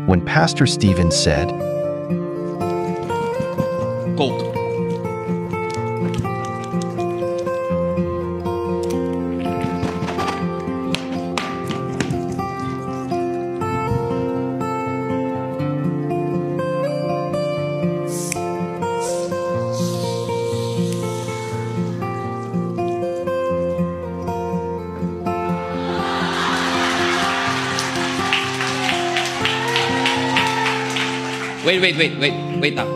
when Pastor Stephen said, Coke. Wait lang.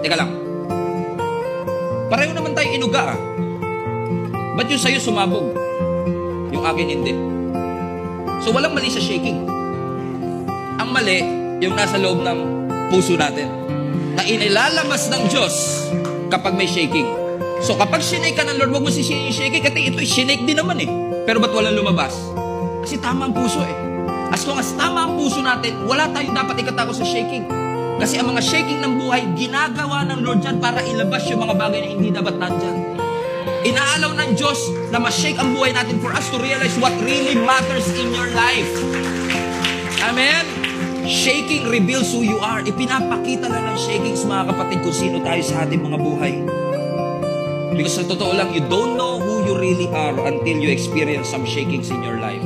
Teka lang. Pareho naman tayo inuga ah. Ba't yung sa'yo sumabog? Yung akin hindi. So walang mali sa shaking. Ang mali, yung nasa loob ng puso natin. Na inilalabas ng Diyos kapag may shaking. So kapag sinake ka ng Lord, huwag mo sisihin yung shaking kasi ito sinake din naman eh. Pero ba't walang lumabas? Kasi tama ang puso eh. As long as tama ang puso natin, wala tayong dapat ikatakot sa shaking. Kasi ang mga shaking ng buhay, ginagawa ng Lord dyan para ilabas yung mga bagay na hindi dapat nandyan. Inaalaw ng Diyos na ma-shake ang buhay natin for us to realize what really matters in your life. Amen? Shaking reveals who you are. Ipinapakita lang ng shakings, mga kapatid, kung sino tayo sa ating mga buhay. Because sa totoo lang, you don't know who you really are until you experience some shakings in your life.